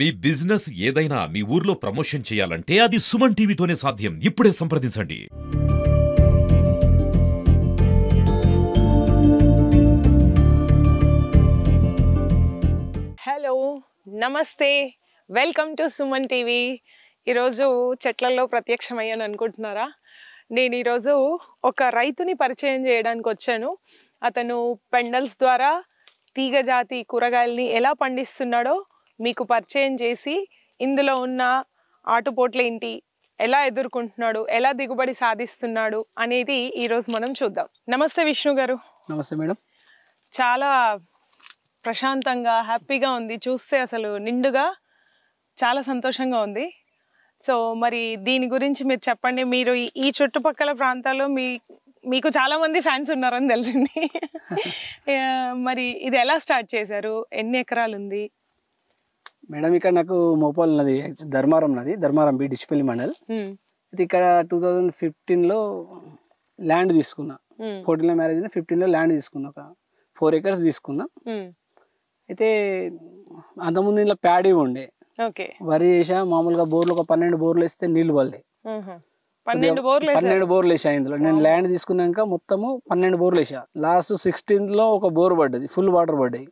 మీ business ఏదైనా మీ ఊర్లో promotion చేయాలంటే అది సుమన్ టీవీతోనే సాధ్యం. ఇప్పుడే సంప్రదించండి. హలో, నమస్తే, వెల్కమ్ టు సుమన్ టీవీ. ఈరోజు చెట్లలో ప్రత్యక్షమయ్యాను అనుకుంటున్నారా? నేను ఈరోజు ఒక రైతుని పరిచయం చేయడానికి వచ్చాను. అతను పెండల్స్ ద్వారా తీగ జాతి కూరగాయల్ని ఎలా పండిస్తున్నాడో మీకు పరిచయం చేసి ఇందులో ఉన్న ఆటుపోట్ల ఏంటి, ఎలా ఎదుర్కొంటున్నాడు, ఎలా దిగుబడి సాధిస్తున్నాడు అనేది ఈరోజు మనం చూద్దాం. నమస్తే విష్ణు గారు. నమస్తే మేడం. చాలా ప్రశాంతంగా హ్యాపీగా ఉంది, చూస్తే అసలు నిండుగా చాలా సంతోషంగా ఉంది. సో మరి దీని గురించి మీరు చెప్పండి. మీరు ఈ చుట్టుపక్కల ప్రాంతాల్లో మీకు చాలా మంది ఫ్యాన్స్ ఉన్నారని తెలిసింది. మరి ఇది ఎలా స్టార్ట్ చేశారు? ఎన్ని ఎకరాలు ఉంది? మేడం ఇక్కడ నాకు మోపాల్ ఉన్నది, ధర్మారం ఉన్నది, ధర్మారం బి డిష్పల్లి మండల్. ఇది ఇక్కడ 2015లో ల్యాండ్ తీసుకున్నా. 14లో మ్యారేజ్ అయింది, 15లో ల్యాండ్ తీసుకున్నా. ఒక 4 acres తీసుకున్నా. అయితే అంతకుముందు ఇంట్లో ప్యాడీ ఉండే, వరి వేసా. మామూలుగా బోర్లు ఒక 12 బోర్లు వేస్తే నీళ్లు పడలే. 12 బోర్లు వేసా ఇందులో. నేను ల్యాండ్ తీసుకున్నాక మొత్తము 12 బోర్లు వేసా. లాస్ట్ 16లో ఒక బోర్ పడ్డది, ఫుల్ వాటర్ పడ్డాయి.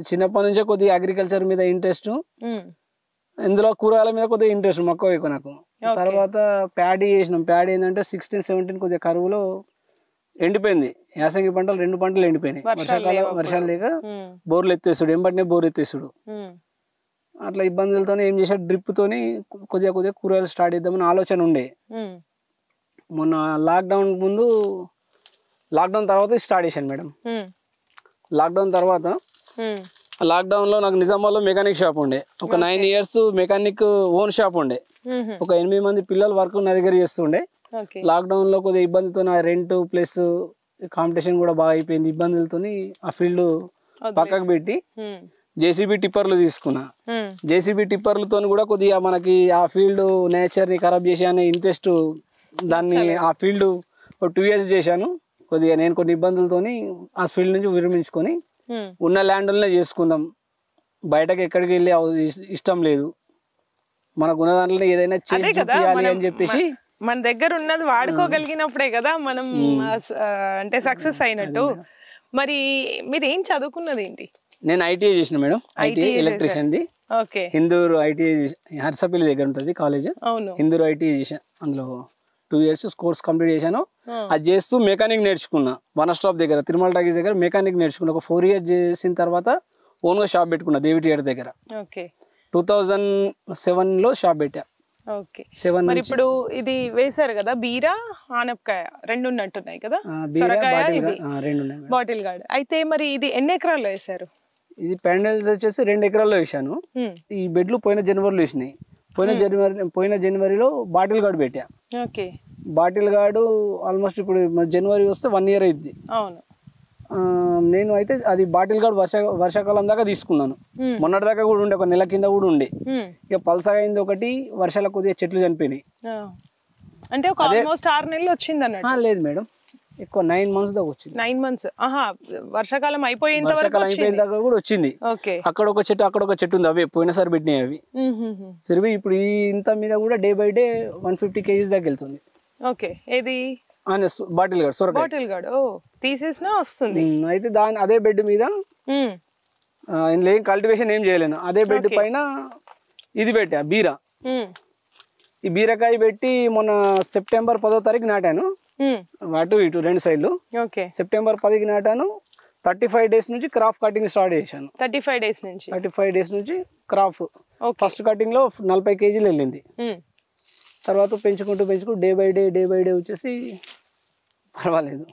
చిన్నప్పటి నుంచే కొద్దిగా అగ్రికల్చర్ మీద ఇంట్రెస్ట్, ఇందులో కూరగాయల మీద కొద్దిగా ఇంట్రెస్ట్ మక్కువ ఎక్కువ నాకు. తర్వాత ప్యాడీ వేసినాం. ప్యాడీ ఏంటంటే 16, 17 కొద్దిగా కరువులో ఎండిపోయింది. యాసంగి పంటలు 2 పంటలు ఎండిపోయినాయి. వర్షాలు లేక బోర్లు ఎత్తేసుడు, ఎంబటినే బోర్ ఎత్తేసుడు. అట్లా ఇబ్బందులతో ఏం చేశాడు, డ్రిప్ తోని కొద్దిగా కూరగాయలు స్టార్ట్ చేద్దామని ఆలోచన ఉండే. మొన్న లాక్డౌన్ ముందు, లాక్డౌన్ తర్వాత స్టార్ట్ చేశాను మేడం. లాక్డౌన్ తర్వాత, లాక్డౌన్ లో నాకు నిజామాబాద్ లో మెకానిక్ షాప్ ఉండే. ఒక 9 years మెకానిక్ ఓన్ షాప్ ఉండే. ఒక 8 మంది పిల్లలు వర్క్ నా దగ్గర చేస్తుండే. లాక్డౌన్ లో కొద్దిగా ఇబ్బందితో నా రెంట్ ప్లస్ కాంపిటీషన్ కూడా బాగా అయిపోయింది. ఇబ్బందులతో ఆ ఫీల్డ్ పక్కకు పెట్టి జేసీబీ టిప్పర్లు తీసుకున్నా. జేసీబీ టిప్పర్లతో కూడా కొద్దిగా మనకి ఆ ఫీల్డ్ నేచర్ ని ఖరాబ్ చేసే అనే ఇంట్రెస్ట్, దాన్ని ఆ ఫీల్డ్ 2 years చేశాను. కొద్దిగా నేను కొన్ని ఇబ్బందులతోని ఆ ఫీల్డ్ నుంచి విరమించుకొని ఉన్న ల్యాండ్లనే చేసుకుందాం, బయటకు ఎక్కడికి వెళ్ళి ఇష్టం లేదు, మనకు ఉన్న దాంట్లో ఏదైనా చేసి చూపించాలి అని చెప్పేసి. మన దగ్గర ఉన్నది వాడుకోగలిగినప్పుడే కదా మనం అంటే సక్సెస్ అయినట్టు. మరి మీరు ఏం చదువుకున్నది ఏంటి? నేను ఐటీఐ చేసిన మేడం. ఐటీఐ ఎలక్ట్రీషియన్ ది. హిందూరు ఐటీఐ హర్సపల్లి దగ్గర ఉంటుంది కాలేజ్. హిందూరు ఐటీఐ చేశాను. అందులో 2 years కోర్స్ కంప్లీట్ చేశాను. అది చేస్తూ మెకానిక్ నేర్చుకున్నా. 1 stop దగ్గర, తిరుమల టాకీస్ దగ్గర మెకానిక్ నేర్చుకున్నా. ఒక 4 years చేసిన తర్వాత ఓన్ గా షాప్ పెట్టుకున్నా దేవి థియేటర్ దగ్గర. 2007లో షాప్ పెట్టా. మరి ఇప్పుడు ఇది వేసారు కదా, బీరా ఆనపకాయ 2 ఉన్నట్టున్నాయి కదా, బాటిల్ గార్డ్. అయితే మరి ఇది ఎన్ని ఎకరాల్లో వేసారు? ఇది పెండల్స్ వచ్చేసి 2 acres వేసాను. ఈ బెడ్లు పోయిన జనవరిలో వేసినాయి. పోయిన జనవరిలో బాటిల్ గార్డ్ పెట్టా. బాటిల్ గార్డు ఆల్మోస్ట్ ఇప్పుడు జనవరి వస్తే 1 year అయింది. నేను అయితే అది బాటిల్ గార్డ్ వర్షాకాలం దాకా తీసుకున్నాను. మొన్నటి దాకా కూడా ఉండే, ఒక నెల కింద కూడా ఉండే. ఇక పల్సగా అయింది ఒకటి, వర్షాల కొద్దిగా చెట్లు చనిపోయినాయి. అంటే ఒక ఆల్మోస్ట్ 6 నెలలు వచ్చింది అన్నట్టు? లేదు మేడం, ఎక్కువ 9 months దాకా వచ్చింది. 9 months. వర్షాకాలం అయిపోయిన దాకా కూడా వచ్చింది. అక్కడ ఒక చెట్టు, అక్కడ ఒక చెట్టు ఉంది, అవే పోయినసారి పెట్టినాయి అవి. సరే ఇప్పుడు ఈ ఇంత మీద కూడా డే బై డే 150 kgs దాకా వెళ్తుంది. ఏది బాటిల్ గార్డ్, సొరకాయ బాటిల్ గార్డ్ తీసేసినా వస్తుంది. అయితే దాని అదే బెడ్ మీద ఇందులో ఏం కల్టివేషన్ ఏం చేయలేను. అదే బెడ్ పైన ఇది పెట్టా, బీరా. ఈ బీరకాయ పెట్టి మొన్న సెప్టెంబర్ 10వ తారీఖు నాటాను. అటు ఇటు 2 sides. సెప్టెంబర్ 10కి నాటాను. 35 days నుంచి క్రాప్ కటింగ్ స్టార్ట్ చేశాను. 35 days నుంచి క్రాప్. ఫస్ట్ కటింగ్ లో 40 kgs వెళ్ళింది. తర్వాత పెంచుకుంటూ డే బై డే వచ్చేసి పర్వాలేదు.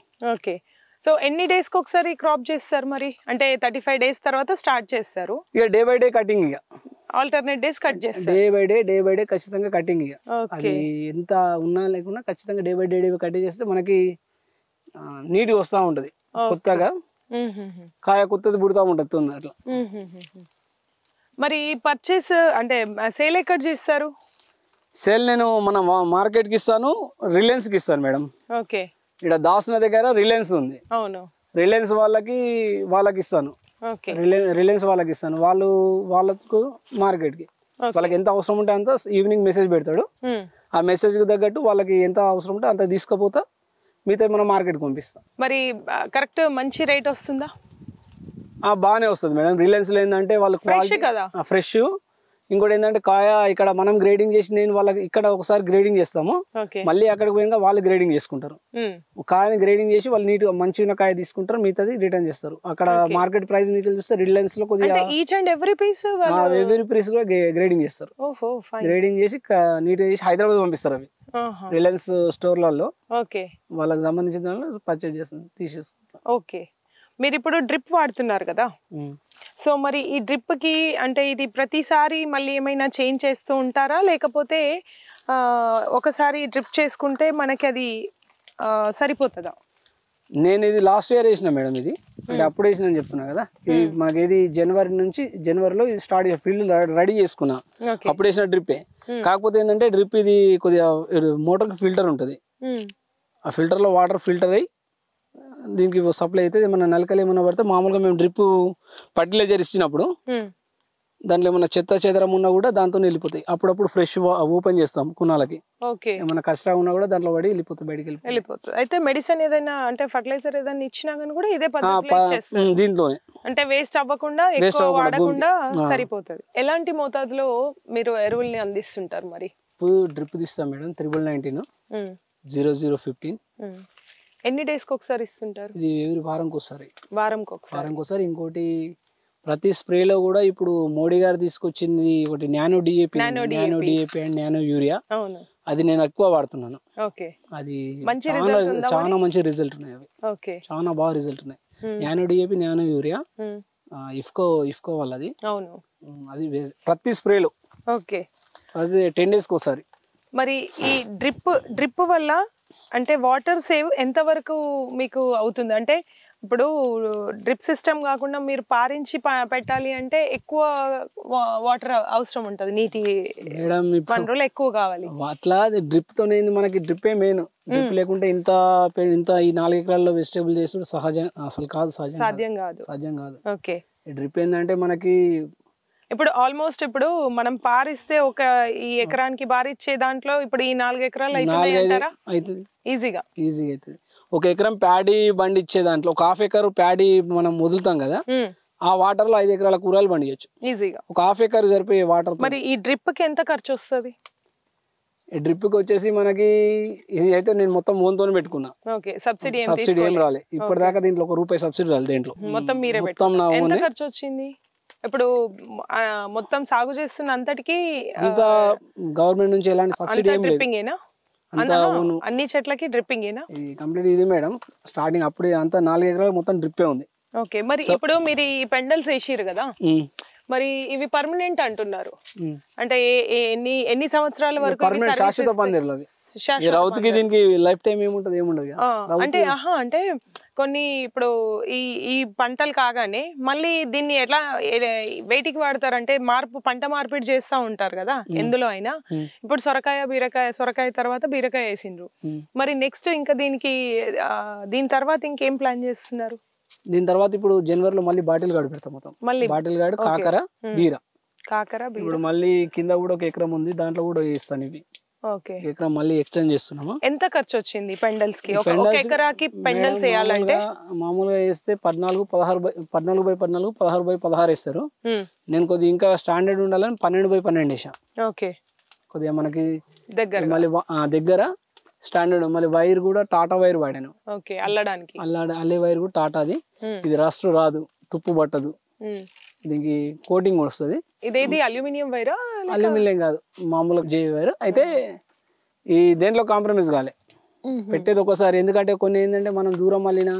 సో ఎన్ని డేస్కి ఒకసారి క్రాప్ చేస్తారు మరి? అంటే 35 days తర్వాత స్టార్ట్ చేస్తారు, ఇక డే బై డే కటింగ్, ఇక ఆల్టర్నేట్ డేస్ కట్ చేస్తారు. డే బై డే ఖచ్చితంగా కటింగ్. ఇక అది ఎంత ఉన్నా లేకున్నా ఖచ్చితంగా డే బై డే కట్ చేస్తే మనకి నీట్గా వస్తూ ఉంటది. కొత్తగా కాయ కొత్తది పుడుతూ ఉంటుంది తొందర అట్లా. మరి పర్చేస్ అంటే సేల్ ఎక్కడ చేస్తారు? సేల్ నేను మన మార్కెట్కి ఇస్తాను, రిలయన్స్కి ఇస్తాను మేడం. ఇక్కడ దాసున దగ్గర రిలయన్స్ ఉంది. రిలయన్స్ వాళ్ళకి ఇస్తాను. ఓకే రిలయన్స్ వాళ్ళకి ఇస్తాను, వాళ్ళకు మార్కెట్కి వాళ్ళకి ఎంత అవసరం ఉంటే అంత ఈవినింగ్ మెసేజ్ పెడతాడు. ఆ మెసేజ్కి తగ్గట్టు వాళ్ళకి ఎంత అవసరం ఉంటే అంత తీసుకుపోతా, మిగతా మనం మార్కెట్కి పంపిస్తాం. మరి కరెక్ట్ మంచి రేట్ వస్తుందా? బాగానే వస్తుంది మేడం. రిలయన్స్లో ఏంటంటే వాళ్ళు ఫ్రెష్ కదా, ఫ్రెష్. ఇంకోటి ఏంటంటే కాయ ఇక్కడ మనం గ్రేడింగ్ చేసి నేను వాళ్ళకి ఇక్కడ ఒకసారి గ్రేడింగ్ చేస్తాము, మళ్ళీ అక్కడికి పోయినా వాళ్ళు గ్రేడింగ్ చేసుకుంటారు. కాయని గ్రేడింగ్ చేసి వాళ్ళు నీట్గా మంచిగా కాయ తీసుకుంటారు, మిగతాది రిటర్న్ చేస్తారు. అక్కడ మార్కెట్ ప్రైస్ మీకు చూస్తే రిలయన్స్ లో కొద్దిగా ఈచ్ అండ్ ఎవ్రీ పీస్ కూడా గ్రేడింగ్ చేస్తారు. గ్రేడింగ్ చేసి నీట్గా చేసి హైదరాబాద్ పంపిస్తారు అవి రిలయన్స్ స్టోర్లలో. వాళ్ళకి సంబంధించిన దానిలో పర్చేజ్ చేస్తారు, తీసేస్తారు. ఓకే, మీరు ఇప్పుడు డ్రిప్ వాడుతున్నారు కదా, సో మరి ఈ డ్రిప్ కి అంటే ఇది ప్రతిసారి మళ్ళీ ఏమైనా చేంజ్ చేస్తూ ఉంటారా, లేకపోతే ఒకసారి డ్రిప్ చేసుకుంటే మనకి అది సరిపోతుందా? నేను ఇది లాస్ట్ ఇయర్ వేసిన మేడం, ఇది అంటే అప్పుడు వేసిన అని చెప్తున్నా కదా. ఇది మనకి ఇది జనవరిలో ఇది స్టార్ట్ ఫీల్డ్ రెడీ చేసుకున్నా, అప్పుడు వేసిన డ్రిప్పే. కాకపోతే ఏంటంటే డ్రిప్ ఇది కొద్దిగా మోటార్కి ఫిల్టర్ ఉంటుంది, ఆ ఫిల్టర్లో వాటర్ ఫిల్టర్ అయ్యి దీనికి సప్లై అయితే ఏమన్నా నలకలు ఏమన్నా పడితే మామూలుగా మేము డ్రిప్ ఫర్టిలైజర్ ఇచ్చినప్పుడు దాంట్లో ఏమన్నా చెత్త చెదరం ఉన్నా కూడా దాంతో వెళ్ళిపోతాయి. అప్పుడప్పుడు ఫ్రెష్ ఓపెన్ చేస్తాం కునాలకి, ఏమన్నా కష్టం ఉన్నా కూడా దాంట్లో పడి వెళ్ళిపోతాయి, బయటికి వెళ్ళిపోతుంది. అయితే మెడిసిన్ ఏదైనా అంటే ఫర్టిలైజర్ ఏదైనా ఇచ్చినా కానీ కూడా ఇదే దీంట్లోనే అంటే వేస్ట్ అవ్వకుండా ఎక్కువ వాడకుండా సరిపోతుంది. ఎలాంటి మోతాదులో మీరు ఎరువుల్ని అందిస్తుంటారు? మరి డ్రిప్ తీస్తాం మేడం 9919 0015. ఎన్ని డేస్ కి ఒకసారి ఇస్తుంటారు? ఇది వారంకి ఒకసారి. ఇంకోటి ప్రతి స్ప్రేలో కూడా ఇప్పుడు మోడీ గారు తీసుకొచ్చింది ఒకటి nano DAP and nano urea, అది నేను ఎక్కువ వాడుతున్నాను. అది చాలా మంచి రిజల్ట్ ఉన్నాయి, అవి చాలా బాగా రిజల్ట్ ఉన్నాయి. Nano DAP nano urea IFFCO వాళ్ళది, అది ప్రతి స్ప్రేలో అది 10 days కి ఒకసారి. మరి ఈ డ్రిప్ వల్ల అంటే వాటర్ సేవ్ ఎంత వరకు మీకు అవుతుంది? అంటే ఇప్పుడు డ్రిప్ సిస్టమ్ కాకుండా మీరు పారించి పెట్టాలి అంటే ఎక్కువ వాటర్ అవసరం ఉంటుంది, నీటి వనరులు ఎక్కువ కావాలి. అట్లా డ్రిప్ తో మనకి డ్రిప్పే మెయిన్. డ్రిప్ లేకుంటే ఇంత ఈ 4 ఎకరాల్లో వెజిటేబుల్ చేసుడు సాధ్యం కాదు. ఓకే, డ్రిప్ ఏంటంటే మనకి ఇప్పుడు ఆల్మోస్ట్ ఇప్పుడు మనం పారిస్తే ఒక ఈ ఎకరానికి పారిచ్చే దాంట్లో ఇప్పుడు ఈ 4 ఎకరాలు అవుతుంది ఈజీగా అవుతుంది. ఒక ఎకరం ప్యాడీ బండి ఇచ్చే దాంట్లో ఒక హాఫ్ ఎకర్ ప్యాడీ మనం వదులుతాం కదా, ఆ వాటర్ లో 5 ఎకరాల కూరలు పండియచ్చు ఈజీగా, ఒక హాఫ్ ఎకర్ సరిపోయే వాటర్. మరి ఈ డ్రిప్ కి ఎంత ఖర్చు వస్తుంది? డ్రిప్ కి వచ్చేసి మనకి ఇది అయితే నేను మొత్తం ఓన్తో పెట్టుకున్నా, సబ్సిడీ ఏం రాలే ఇప్పటిదాకా, దీంట్లో ₹1 సబ్సిడీ రాలేదు, దేంట్లో మొత్తం మీరే ఖర్చు వచ్చింది. ఇప్పుడు మొత్తం సాగు చేస్తున్న అంతటికి గవర్నమెంట్ నుంచి ఎలాంటి సబ్సిడీ ఏం లేదు, అన్ని చెట్లకి డ్రిప్పింగ్ కంప్లీట్. ఇది మేడం స్టార్టింగ్ అప్పుడే అంతా 4 ఎకరాలు మొత్తం డ్రిప్పే ఉంది. ఓకే, మరి ఇప్పుడు మీరు ఈ పెండల్స్ వేసిరు కదా, మరి ఇవి పర్మనెంట్ అంటున్నారు, అంటే ఎన్ని సంవత్సరాల వరకు? శాశ్వత పందిర్లు అవి. రౌతుకి దీనికి లైఫ్ టైం ఏముంటది అంటే అంటే కొన్ని ఇప్పుడు ఈ పంటలు కాగానే మళ్ళీ దీన్ని ఎట్లా వేటికి వాడతారంటే పంట మార్పిడి చేస్తా ఉంటారు కదా ఎందులో అయినా. ఇప్పుడు సొరకాయ తర్వాత బీరకాయ వేసిండ్రు, మరి నెక్స్ట్ ఇంకా దీని తర్వాత ఇంకేం ప్లాన్ చేస్తున్నారు? దీని తర్వాత ఇప్పుడు జనవరిలో మళ్ళీ బాటిల్ గార్డ్ పెడతాం, మొత్తం బాటిల్ గార్డ్, బీర. ఇప్పుడు మళ్ళీ కింద కూడా ఒక ఎకరం ఉంది, దాంట్లో కూడా వేస్తాను ఇవి. ఎకరం మళ్ళీ ఎక్స్టెండ్ చేస్తున్నాము. ఎంత ఖర్చు వచ్చింది పెండల్స్ కి? ఒక ఎకరాకి పెండల్స్ వేయాలంటే మామూలుగా వేస్తే 14x14 16x16 వేస్తారు. నేను కొద్దిగా ఇంకా స్టాండర్డ్ ఉండాలని 12x12 వేసా. కొద్దిగా మనకి మళ్ళీ దగ్గర స్టాండర్డ్. మళ్ళీ వైర్ కూడా టాటా వైర్ వాడాను, అల్లే వైర్ కూడా టాటాది. ఇది రస్ట్ రాదు, తుప్పు పట్టదు, దీనికి కోటింగ్ వస్తుంది. ఇదేది అల్యూమినియం వైరా? అల్యూమినియం కాదు, మామూలుగా జేవి వైర్. అయితే ఈ దేంట్లో కాంప్రమైజ్ కాలే, పెట్టేది ఒకసారి. ఎందుకంటే కొన్ని ఏంటంటే మనం దూరం మళ్ళినా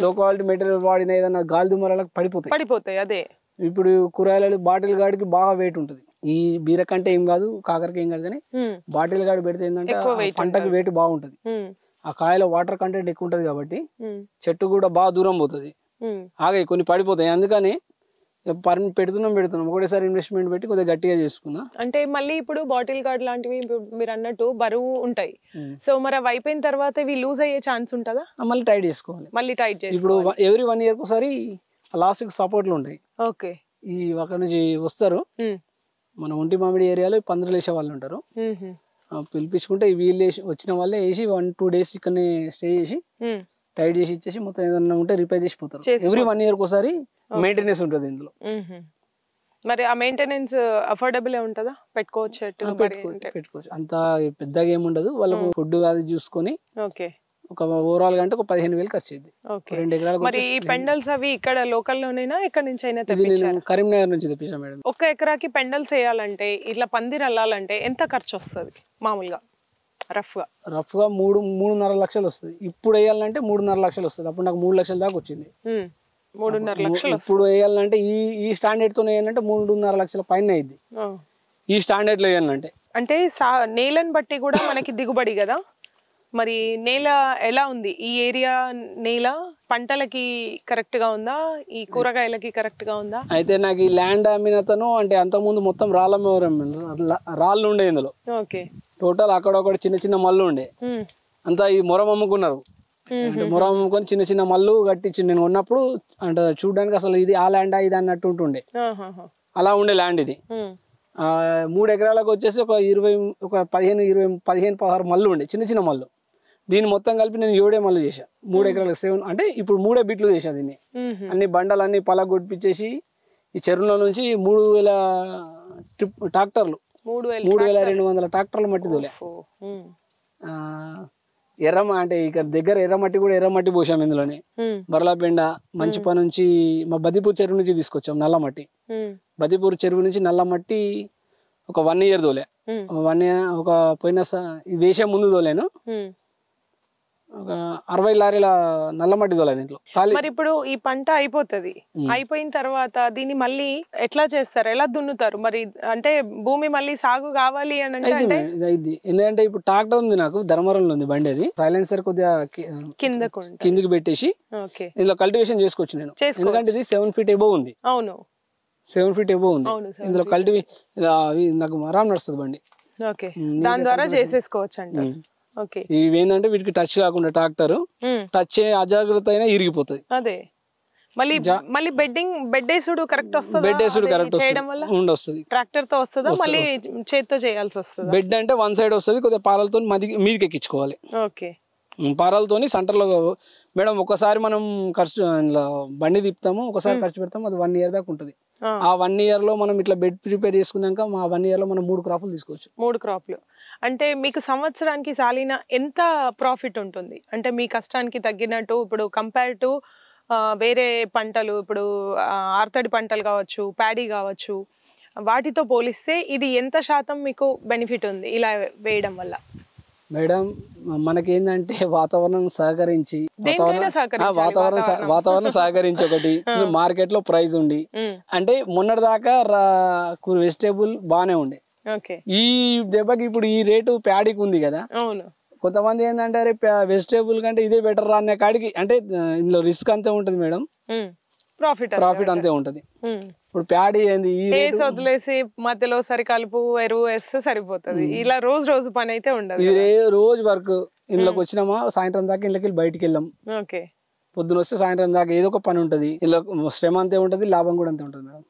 లో క్వాలిటీ మెటీరియల్ వాడిన ఏదైనా గాలి దుమ్మలకు పడిపోతాయి. అదే ఇప్పుడు కూరగాయలు బాటిల్ గాడికి బాగా వెయిట్ ఉంటుంది. ఈ బీర కంటే ఏం కాదు, కాకరకి ఏం కాదు, కానీ బాటిల్ గాడి పెడితే ఏంటంటే పంటకి వెయిట్ బాగుంటది. ఆ కాయలో వాటర్ కంటెంట్ ఎక్కువ ఉంటది కాబట్టి చెట్టు కూడా బాగా దూరం పోతుంది, ఆగే కొన్ని పడిపోతాయి. అందుకని పెడుతున్నాం ఒకటేసారి ఇన్వెస్ట్మెంట్ పెట్టి కొద్దిగా గట్టిగా చేసుకున్నా. అంటే మళ్ళీ ఇప్పుడు బాటిల్ గార్డ్ లాంటివి మీరు అన్నట్టు బరువు ఉంటాయి, సో మరి అవి అయిపోయిన తర్వాత ఇవి లూజ్ అయ్యే ఛాన్స్ ఉంటుందా? మళ్ళీ టైట్ చేసుకోవాలి. ఇప్పుడు ఎవ్రీ 1 year ఒకసారి లాస్ట్కి సపోర్ట్లు ఉంటాయి. ఓకే. ఈ అక్కడ నుంచి వస్తారు, మన ఒంటి మామిడి ఏరియాలో పందిరులు వేసే వాళ్ళు ఉంటారు. పిలిపించుకుంటే ఈ వీళ్ళు వచ్చిన వాళ్ళే వేసి 1-2 days ఇక్కడనే స్టే చేసి టైట్ చేసి ఇచ్చేసి మొత్తం ఏదన్నా ఉంటే రిపేర్ చేసిపోతారు. ఎవ్రీ 1 year ఒకసారి మెయింటెనెన్స్ ఉంటుంది ఇందులో. మరి ఆ మెయింటెనెన్స్ అఫోర్డబుల్ ఉంటుందా? పెట్టుకోవచ్చు. అంత పెద్దగా ఏముండదు. వాళ్ళకు ఫుడ్ అది చూసుకొని ఒక ఓవరాల్ గా అంటే ఒక 15,000 ఖర్చు అయింది. 2 ఎకరాలకు. మరి ఈ పెండల్స్ అవి ఇక్కడ లోకల్ లోనేనా ఎక్కడి నుంచి అయినా తెప్పించారా? కరీంనగర్ నుంచి తెప్పించాం మేడం. 1 ఎకరాకి పెండల్స్ వేయాలంటే ఇట్లా పందిరి అల్లాలంటే ఎంత ఖర్చు వస్తుంది మామూలుగా? రఫ్ గా 3.5 లక్షలు వస్తుంది. ఇప్పుడు వేయాలంటే 3.5 లక్షలు వస్తుంది. అప్పుడు నాకు 3 లక్షల దాకా వచ్చింది. 3.5 లక్షలు. ఇప్పుడు వేయాలంటే ఈ స్టాండర్డ్ తో వేయాలంటే 3.5 లక్షల పైన అయింది. ఈ స్టాండర్డ్ లో వేయాలంటే అంటే నేలను బట్టి కూడా మనకి దిగుబడి కదా. మరి నేల ఎలా ఉంది ఈ ఏరియా? నేల పంటలకి కరెక్ట్ గా ఉందా? ఈ కూరగాయలకి కరెక్ట్ గా ఉందా? అయితే నాకు ఈ ల్యాండ్ అమ్మినతను అంటే అంతకుముందు మొత్తం రాళ్ళు ఉండే ఇందులో. ఓకే. టోటల్ అక్కడొక్కడ చిన్న చిన్న మల్లు ఉండే, అంతా ఈ మొరం అమ్ముకున్నారు. అంటే మొరం అమ్ముకొని చిన్న చిన్న మల్లు కట్టించి నేను ఉన్నప్పుడు అంటే చూడడానికి అసలు ఇది ఆ ల్యాండా ఇది అన్నట్టు ఉంటుండే. అలా ఉండే ల్యాండ్ ఇది. 3 ఎకరాలకు వచ్చేసి ఒక 15-16 మల్లు ఉండే, చిన్న చిన్న మల్లు. దీన్ని మొత్తం కలిపి నేను 7 మల్లు చేశా. 3 ఎకరాలకు 7 అంటే ఇప్పుడు 3 బిట్లు చేశా దీన్ని. అన్ని బండలన్నీ పలగొట్టిపించేసి ఈ చెరువుల నుంచి 3,000 ట్రాక్టర్లు 3,200 ట్రాక్టర్లు మట్టి తోలే. అంటే ఇక్కడ దగ్గర ఎర్రమట్టి కూడా ఎర్రమట్టి పోసాం ఇందులోనే. బర్లాపెండ మంచిపా నుంచి మా బదిపూర్ చెరువు నుంచి తీసుకొచ్చాం నల్లమట్టి. బదిపూర్ చెరువు నుంచి నల్లమట్టి ఒక 1 year తోలే. 1 year ఒక పోయిన ఇది వేసే ముందు తోలేను ఒక 60 లారీల నల్లమట్టి తోలే దీంట్లో. మరి ఇప్పుడు ఈ పంట అయిపోతుంది, అయిపోయిన తర్వాత దీన్ని మళ్ళీ ఎట్లా చేస్తారు? ఎలా దున్నుతారు? మరి అంటే భూమి మళ్ళీ సాగు కావాలి అని అంటే ఎందుకంటే ఇప్పుడు ట్రాక్టర్ ఉంది నాకు, ధర్మవరంలో ఉంది బండి. అది సైలెన్సర్ కొద్దిగా కిందికి పెట్టేసి ఇందులో కల్టివేషన్ చేసుకోవచ్చు నేను. ఎందుకంటే ఇది 7 feet above ఉంది. అవును, 7 feet above ఉంది. ఇందులో నాకు ఆరాం నడుస్తుంది బండి. దాని ద్వారా చేసేసుకోవచ్చు అంట. ఇవి ఏంటంటే వీటికి టచ్ కాకుండా ట్రాక్టర్ టచ్ అజాగ్రత్త అయినా ఇరిగిపోతుంది. అదే మళ్ళీ బెడ్ వేసుడు కరెక్ట్ వస్తుంది. బెడ్ వేసుడు కరెక్ట్ వస్తుంది. ట్రాక్టర్ తో వస్తుందా మళ్ళీ చేతితో చేయాల్సి వస్తుంది? బెడ్ అంటే 1 side వస్తుంది, కొద్దిగా పారలతో మీదకి ఎక్కించుకోవాలి. ఓకే. పారాలతోని సెంటర్లో మేడం ఒకసారి మనం ఖర్చు బండి తిప్పుతాము, ఒకసారి ఖర్చు పెడతాము. అది 1 year దాకా ఉంటుంది. ఆ 1 year లో మనం ఇట్లా బెడ్ ప్రిపేర్ చేసుకున్నాక మా 1 year లో మనం 3 క్రాపులు తీసుకోవచ్చు. 3 క్రాప్లు అంటే మీకు సంవత్సరానికి సాలిన ఎంత ప్రాఫిట్ ఉంటుంది? అంటే మీ కష్టానికి తగ్గినట్టు ఇప్పుడు కంపేర్ టు వేరే పంటలు, ఇప్పుడు ఆర్తడి పంటలు కావచ్చు, ప్యాడీ కావచ్చు, వాటితో పోలిస్తే ఇది ఎంత శాతం మీకు బెనిఫిట్ ఉంది ఇలా వేయడం వల్ల? మేడం మనకేందంటే వాతావరణం సహకరించి ఒకటి మార్కెట్ లో ప్రైస్ ఉండి అంటే మొన్నటి దాకా వెజిటేబుల్ బానే ఉండే. ఈ దెబ్బకి ఇప్పుడు ఈ రేటు ప్యాడీకి ఉంది కదా. కొంతమంది ఏంటంటే అరే వెజిటేబుల్ కంటే ఇదే బెటర్ రా అనే కాడికి, అంటే ఇందులో రిస్క్ అంతే ఉంటది మేడం, ప్రాఫిట్ అంతే ఉంటది. ఇప్పుడు ప్యాడీ ఏంది వదిలేసి మధ్యలో సరి కలుపు ఎరువు వేస్తే సరిపోతుంది. ఇలా రోజు పని అయితే ఉండదు. ఇది రోజు వర్క్. ఇందులోకి వచ్చినామా సాయంత్రం దాకా ఇంట్లోకి బయటికి వెళ్ళాం. పొద్దున వస్తే సాయంత్రం దాకా ఏదో ఒక పని ఉంటది. ఇందులో శ్రమ అంతే ఉంటది, లాభం కూడా అంతే ఉంటది మేడం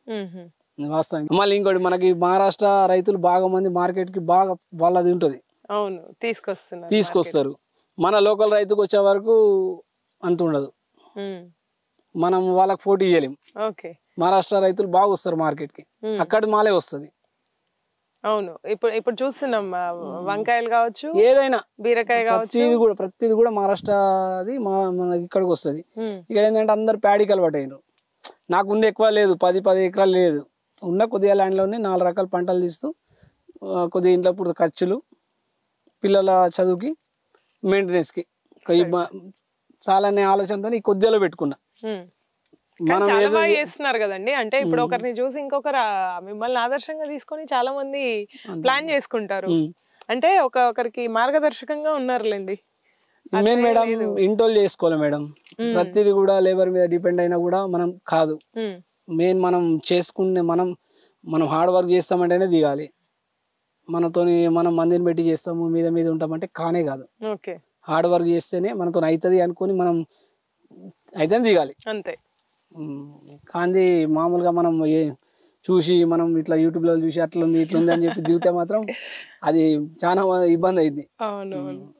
వాస్తవం. మళ్ళీ ఇంకోటి మనకి మహారాష్ట్ర రైతులు బాగా మంది మార్కెట్ కి బాగా వాళ్ళది ఉంటది. అవును, తీసుకొస్తారు. మన లోకల్ రైతుకు వచ్చే వరకు అంత ఉండదు. మనం వాళ్ళకి పోటీ ఇయ్యలేం. మహారాష్ట్ర రైతులు బాగా వస్తారు మార్కెట్ కి, అక్కడ మాలే వస్తుంది. అవును, ఇప్పుడు చూస్తున్నాం వంకాయలు కావచ్చు, ఏదైనా బీరకాయ కావచ్చు, ప్రతిది కూడా మహారాష్ట్రది మన ఇక్కడికి వస్తుంది. ఇక్కడ ఏంటంటే అందరు ప్యాడీకి అలవాటు అయినారు. నాకు ఉంది ఎక్కువ లేదు, 10 ఎకరాలు లేదు, ఉన్న కొద్దిగా ల్యాండ్ లోనే 4 రకాల పంటలు తీస్తూ కొద్దిగా ఇంట్లో ఇప్పుడు ఖర్చులు, పిల్లల చదువుకి, మెయింటెనెన్స్ కి చాలా ఆలోచనతో ఈ కొద్దిలో పెట్టుకున్నా. చాలా బాగా చేస్తున్నారు కదండి. అంటే ఇప్పుడు ఒకరిని చూసి ఇంకొకరు మిమ్మల్ని ఆదర్శంగా తీసుకొని చాలా మంది ప్లాన్ చేసుకుంటారు. అంటే ఒకరికి మార్గదర్శకంగా ఉన్నారులేండి. మేడం ఇంటోల్ చేసుకోవాలి మేడం. ప్రతిది కూడా లేబర్ మీద డిపెండ్ అయినా కూడా మనం కాదు. మెయిన్ మనం చేసుకునే మనం హార్డ్ వర్క్ చేస్తామంటేనే దిగాలి. మనం మందిని పెట్టి చేస్తాము, మీద ఉంటామంటే కానే కాదు. హార్డ్ వర్క్ చేస్తేనే మనతో అవుతుంది అనుకుని మనం అయితే దిగాలి. అంతే. కానీ మామూలుగా మనం చూసి మనం ఇట్లా యూట్యూబ్లో చూసి అట్లా ఉంది ఇట్లా ఉంది అని చెప్పి దిగితే మాత్రం అది చాలా ఇబ్బంది అయింది. అవును.